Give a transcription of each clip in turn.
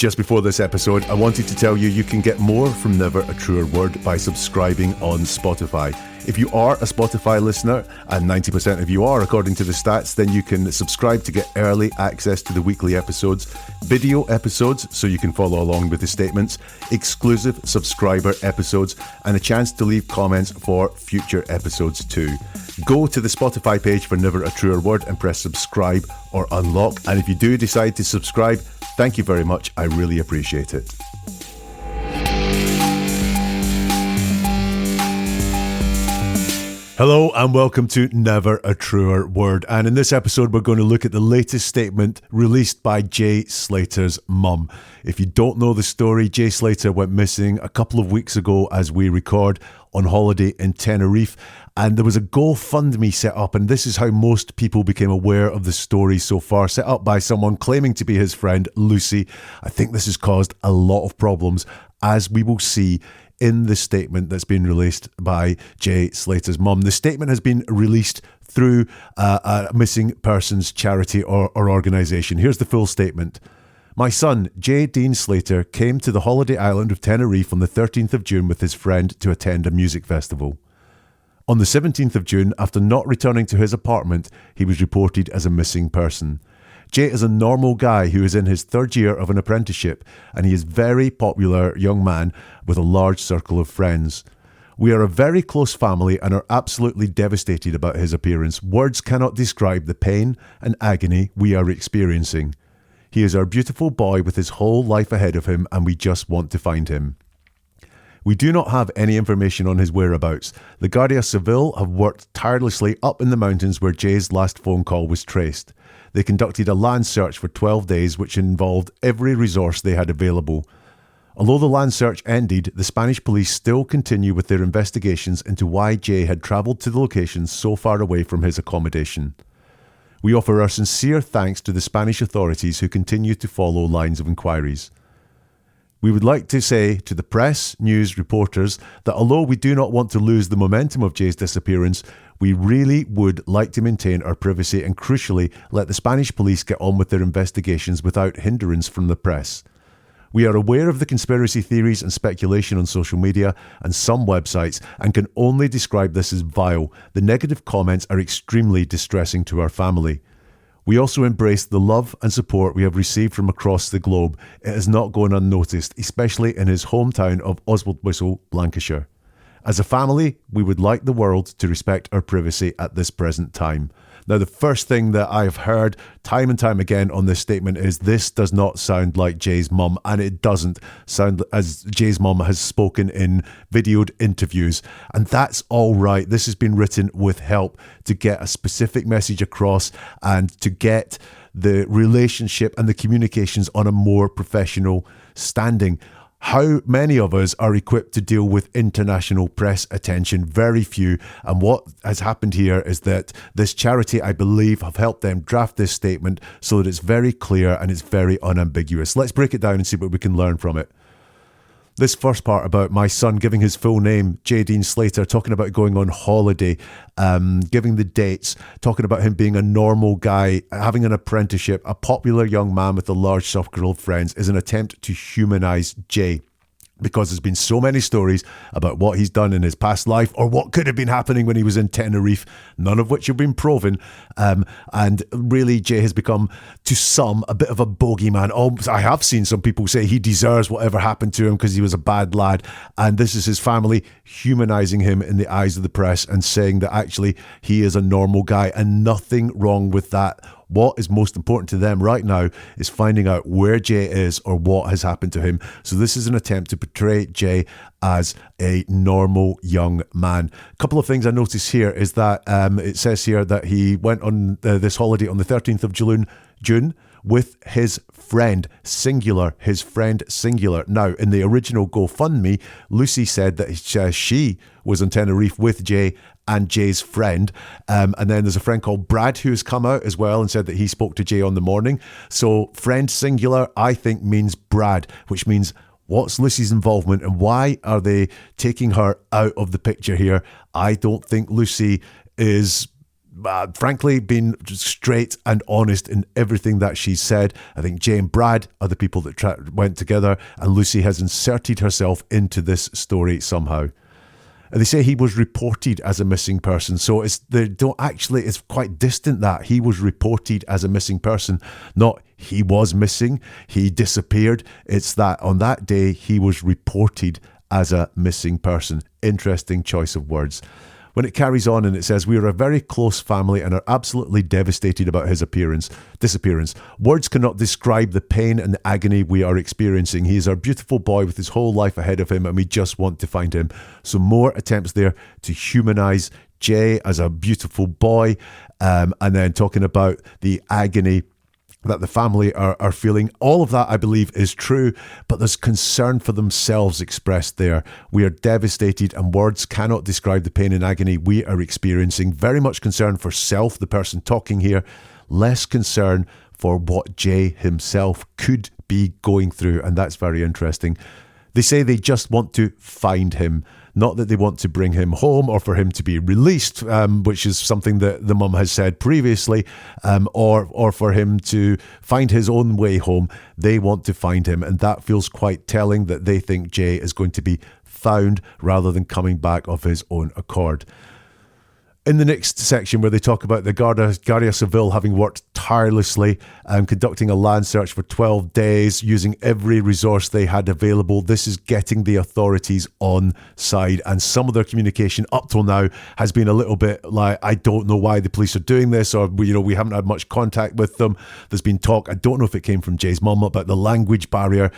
Just before this episode, I wanted to tell you you can get more from Never a Truer Word by subscribing on Spotify. If you are a Spotify listener, and 90% of you are according to the stats, then you can subscribe to get early access to the weekly episodes, video episodes so you can follow along with the statements, exclusive subscriber episodes, and a chance to leave comments for future episodes too. Go to the Spotify page for Never a Truer Word and press subscribe or unlock. And if you do decide to subscribe, thank you very much. I really appreciate it. Hello and welcome to Never a Truer Word. And in this episode, we're going to look at the latest statement released by Jay Slater's mum. If you don't know the story, Jay Slater went missing a couple of weeks ago as we record on holiday in Tenerife. And there was a GoFundMe set up, and this is how most people became aware of the story so far, set up by someone claiming to be his friend, Lucy. I think this has caused a lot of problems, as we will see in the statement that's been released by Jay Slater's mum. The statement has been released through a missing persons charity or organisation. Here's the full statement. My son, Jay Dean Slater, came to the holiday island of Tenerife on the 13th of June with his friend to attend a music festival. On the 17th of June, after not returning to his apartment, he was reported as a missing person. Jay is a normal guy who is in his third year of an apprenticeship, and he is a very popular young man with a large circle of friends. We are a very close family and are absolutely devastated about his appearance. Words cannot describe the pain and agony we are experiencing. He is our beautiful boy with his whole life ahead of him, and we just want to find him. We do not have any information on his whereabouts. The Guardia Civil have worked tirelessly up in the mountains where Jay's last phone call was traced. They conducted a land search for 12 days, which involved every resource they had available. Although the land search ended, the Spanish police still continue with their investigations into why Jay had travelled to the location so far away from his accommodation. We offer our sincere thanks to the Spanish authorities who continue to follow lines of inquiries. We would like to say to the press, news, reporters that although we do not want to lose the momentum of Jay's disappearance, we really would like to maintain our privacy and crucially let the Spanish police get on with their investigations without hindrance from the press. We are aware of the conspiracy theories and speculation on social media and some websites and can only describe this as vile. The negative comments are extremely distressing to our family. We also embrace the love and support we have received from across the globe. It has not gone unnoticed, especially in his hometown of Oswaldwhistle, Lancashire. As a family, we would like the world to respect our privacy at this present time. Now, the first thing that I've heard time and time again on this statement is this does not sound like Jay's mum, and it doesn't sound as Jay's mum has spoken in videoed interviews. And that's all right. This has been written with help to get a specific message across and to get the relationship and the communications on a more professional standing. How many of us are equipped to deal with international press attention? Very few. And what has happened here is that this charity, I believe, have helped them draft this statement so that it's very clear and it's very unambiguous. Let's break it down and see what we can learn from it. This first part about my son giving his full name, Jay Dean Slater, talking about going on holiday, giving the dates, talking about him being a normal guy, having an apprenticeship, a popular young man with a large circle of friends, is an attempt to humanise Jay. Because there's been so many stories about what he's done in his past life or what could have been happening when he was in Tenerife, none of which have been proven. And really, Jay has become, to some, a bit of a bogeyman. I have seen some people say he deserves whatever happened to him because he was a bad lad. And this is his family humanising him in the eyes of the press and saying that actually he is a normal guy and nothing wrong with that. What is most important to them right now is finding out where Jay is or what has happened to him. So this is an attempt to portray Jay as a normal young man. A couple of things I notice here is that it says here that he went on this holiday on the 13th of June with his friend, singular, his friend, singular. Now, in the original GoFundMe, Lucy said that she was on Tenerife with Jay and Jay's friend. And then there's a friend called Brad who has come out as well and said that he spoke to Jay on the morning. So friend singular, I think, means Brad, which means what's Lucy's involvement and why are they taking her out of the picture here? I don't think Lucy is frankly been straight and honest in everything that she said. I think Jay and Brad are the people that went together, and Lucy has inserted herself into this story somehow. And they say he was reported as a missing person. So it's quite distant that he was reported as a missing person, not he was missing, he disappeared. It's that on that day he was reported as a missing person. Interesting choice of words. When it carries on and it says, we are a very close family and are absolutely devastated about his disappearance. Words cannot describe the pain and the agony we are experiencing. He is our beautiful boy with his whole life ahead of him, and we just want to find him. So more attempts there to humanize Jay as a beautiful boy, and then talking about the agony that the family are feeling. All of that, I believe, is true, but there's concern for themselves expressed there. We are devastated and words cannot describe the pain and agony we are experiencing. Very much concern for self, the person talking here, less concern for what Jay himself could be going through, and that's very interesting. They say they just want to find him, not that they want to bring him home or for him to be released, which is something that the mum has said previously, or for him to find his own way home. They want to find him, and that feels quite telling that they think Jay is going to be found rather than coming back of his own accord. In the next section where they talk about the Guardia Civil having worked tirelessly and conducting a land search for 12 days, using every resource they had available, this is getting the authorities on side. And some of their communication up till now has been a little bit like, I don't know why the police are doing this, or we haven't had much contact with them. There's been talk, I don't know if it came from Jay's mum, about the language barrier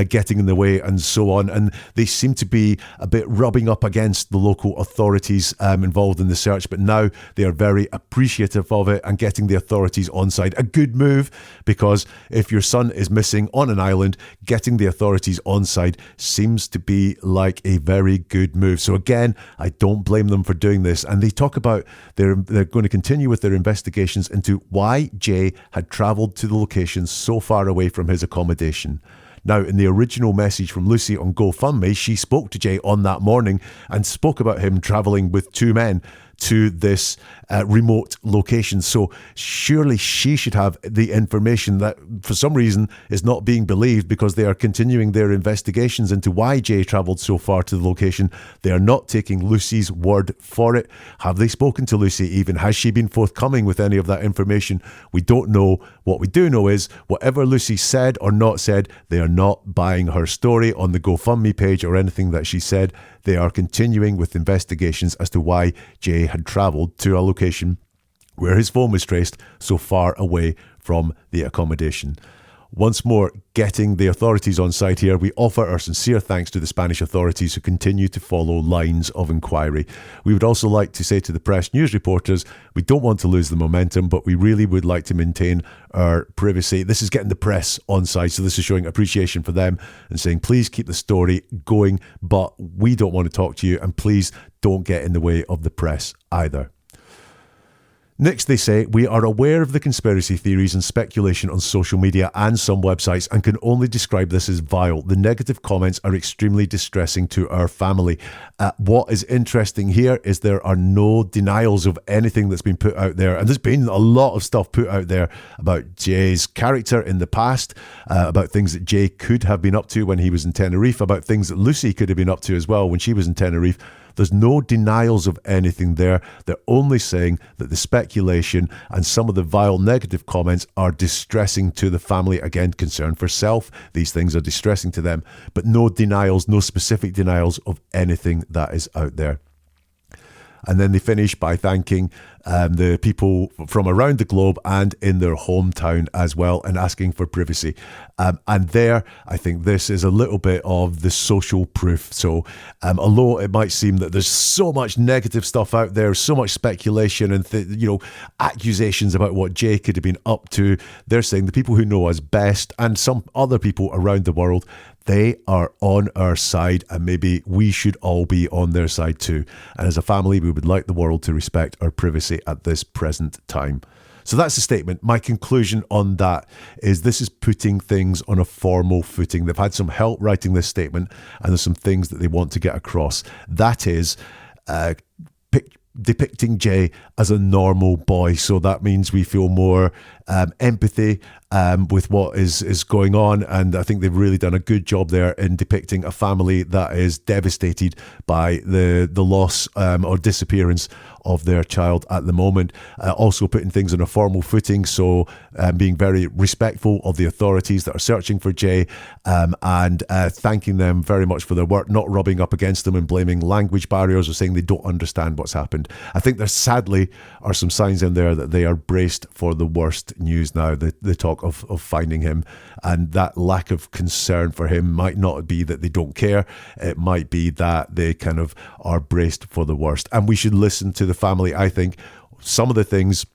getting in the way and so on. And they seem to be a bit rubbing up against the local authorities involved in the search, but now they are very appreciative of it and getting the authorities on side. A good move, because if your son is missing on an island, getting the authorities on side seems to be like a very good move. So again, I don't blame them for doing this. And they talk about they're going to continue with their investigations into why Jay had travelled to the location so far away from his accommodation. Now, in the original message from Lucy on GoFundMe, she spoke to Jay on that morning and spoke about him travelling with two men to this remote location. So surely she should have the information that for some reason is not being believed, because they are continuing their investigations into why Jay travelled so far to the location. They are not taking Lucy's word for it. Have they spoken to Lucy even? Has she been forthcoming with any of that information? We don't know. What we do know is whatever Lucy said or not said, they are not buying her story on the GoFundMe page or anything that she said. They are continuing with investigations as to why Jay had travelled to a location where his phone was traced so far away from the accommodation. Once more, getting the authorities on side here, we offer our sincere thanks to the Spanish authorities who continue to follow lines of inquiry. We would also like to say to the press news reporters, we don't want to lose the momentum, but we really would like to maintain our privacy. This is getting the press on side, so this is showing appreciation for them and saying, please keep the story going, but we don't want to talk to you, and please don't get in the way of the press either. Next, they say, we are aware of the conspiracy theories and speculation on social media and some websites and can only describe this as vile. The negative comments are extremely distressing to our family. What is interesting here is there are no denials of anything that's been put out there. And there's been a lot of stuff put out there about Jay's character in the past, about things that Jay could have been up to when he was in Tenerife, about things that Lucy could have been up to as well when she was in Tenerife. There's no denials of anything there. They're only saying that the speculation and some of the vile negative comments are distressing to the family. Again, concern for self. These things are distressing to them, but no denials, no specific denials of anything that is out there. And then they finish by thanking the people from around the globe and in their hometown as well, and asking for privacy. And there, I think this is a little bit of the social proof. So although it might seem that there's so much negative stuff out there, so much speculation and accusations about what Jay could have been up to, they're saying the people who know us best and some other people around the world, they are on our side, and maybe we should all be on their side too. And as a family, we would like the world to respect our privacy at this present time. So that's the statement. My conclusion on that is this is putting things on a formal footing. They've had some help writing this statement, and there's some things that they want to get across. That is, depicting Jay as a normal boy. So that means we feel more empathy with what is going on, and I think they've really done a good job there in depicting a family that is devastated by the loss or disappearance of their child at the moment. Also putting things on a formal footing, so being very respectful of the authorities that are searching for Jay, and thanking them very much for their work, not rubbing up against them and blaming language barriers or saying they don't understand what's happened. I think there sadly are some signs in there that they are braced for the worst news now, the talk of finding him, and that lack of concern for him might not be that they don't care, it might be that they kind of are braced for the worst. And we should listen to the family. I think some of the things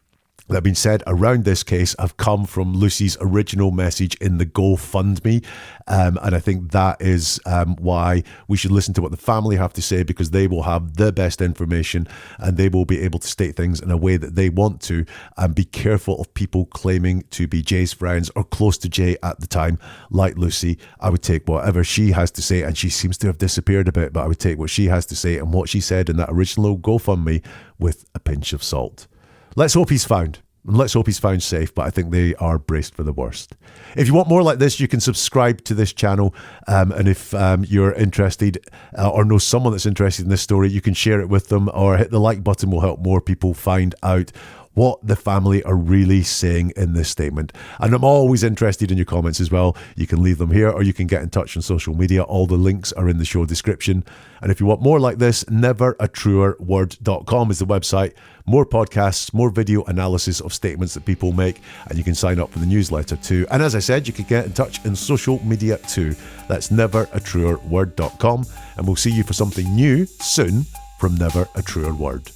that have been said around this case have come from Lucy's original message in the GoFundMe, and I think that is why we should listen to what the family have to say, because they will have the best information and they will be able to state things in a way that they want to, and be careful of people claiming to be Jay's friends or close to Jay at the time, like Lucy. I would take whatever she has to say, and she seems to have disappeared a bit, but I would take what she has to say and what she said in that original GoFundMe with a pinch of salt. Let's hope he's found. And let's hope he's found safe, but I think they are braced for the worst. If you want more like this, you can subscribe to this channel. And if you're interested or know someone that's interested in this story, you can share it with them, or hit the like button will help more people find out what the family are really saying in this statement. And I'm always interested in your comments as well. You can leave them here, or you can get in touch on social media. All the links are in the show description. And if you want more like this, neveratruerword.com is the website. More podcasts, more video analysis of statements that people make, and you can sign up for the newsletter too. And as I said, you can get in touch in social media too. That's neveratruerword.com, and we'll see you for something new soon from Never a Truer Word.